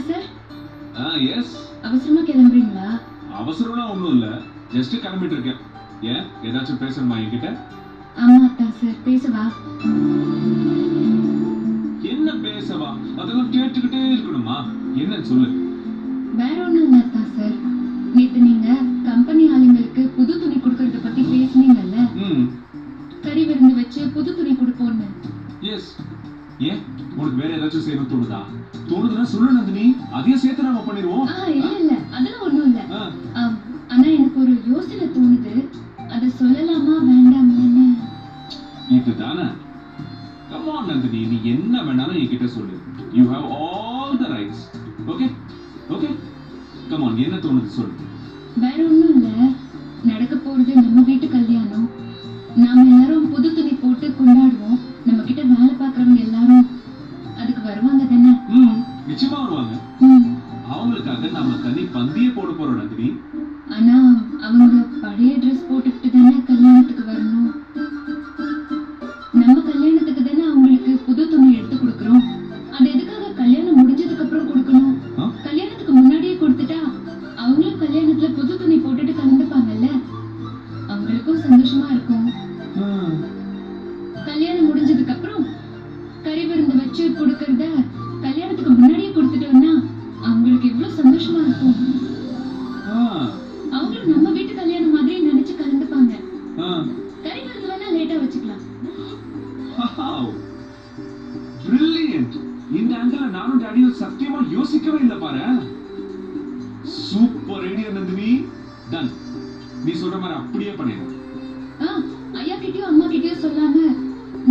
Sir. S. அவசரமா கிளம்புறீங்களா? அவசரம்லாம் ஒண்ணும் இல்ல, ஜஸ்ட் கிளம்பிட்டு இருக்கேன். ஏன் ஏதாச்சும் பேசணுமா என்கிட்ட? ஆமா அத்தா சார், பேசவா? என்ன பேசவா? அதெல்லாம் கேட்டுக்கிட்டே இருக்கணுமா? என்னன்னு சொல்லு. வேற ஒண்ணும் இல்ல அத்தா சார், நேத்து நீங்க கம்பெனி ஆளுங்களுக்கு புது துணி கொடுக்கறத பத்தி பேசுனீங்கல்ல. கறி விருந்து வச்சு புது துணி கொடுப்போம்னு. எஸ். ஏன் உனக்கு வேற ஏதாச்சும் செய்யணும் தோணுதா? தோணுதுன்னா சொல்லு நந்தினி, அதையும் சேர்த்து நாம பண்ணிடுவோம். இல்ல அதெல்லாம் ஒண்ணும் இல்ல. ஆனா எனக்கு ஒரு யோசனை தோணுது, அத சொல்லலாமா வேண்டாமான்னு. இதுதானே? கம் ஆன் நந்தினி, நீ என்ன வேணாலும் என்கிட்ட சொல்லு. You have all the rights. Okay okay, come on, என்ன தோணுது சொல்லு. வேற ஒண்ணும் இல்ல, நடக்க போறது நம்ம வீட்டு கல்யாணம். நாம எல்லாரும் புது துணி போட்டு கொண்டாடுவோம். நம்ம கிட்ட வேலை பாக்குறவங்க எல்லாரும் அதுக்கு வருவாங்க தானே? நிச்சயமா வருவாங்க. அவங்களுக்காக நாம தனி பந்தியே போட போறோம் நந்தினி. ஆனா அவங்க பழைய ட்ரெஸ் போட்டுக்கிட்டு தானே கல்யாணத்துக்கு வரணும். நம்ம கல்யாணத்துக்கு தானே அவங்களுக்கு புது துணி எடுத்து கொடுக்கறோம். அது எதுக்காக கல்யாணம் முடிஞ்சதுக்கு அப்புறம் கொடுக்கணும்? கல்யாணத்துக்கு முன்னாடியே கொடுத்துட்டா அவங்களும் கல்யாணத்துல புது துணி போட்டுட்டு கலந்துப்பாங்கல்ல, அவங்களுக்கும் சந்தோஷமா இருக்கும். கல்யாணம் முடிஞ்சதுக்கு அப்புறம் கறி விருந்து வச்சு கொடுக்கறத கல்யாணத்துக்கு முன்னாடியே கொடுத்துட்டோம்னா அவங்களுக்கு எவ்வளவு சந்தோஷமா இருக்கும். அவங்களும் நம்ம வீட்டு கல்யாணம் மாதிரி நினைச்சு கலந்துப்பாங்க. கறி விருந்து வேணா லேட்டா வச்சுக்கலாம். பிரில்லியன்ட். இந்த ஆங்கிள் நானும் டாடியும் சத்தியமா யோசிக்கவே இல்ல பாரு. Super idea Nandini. டன். நீ சொல்ற மாதிரி அப்படியே பண்ணிடு. ஐயா கிட்டயும் அம்மா கிட்டயும்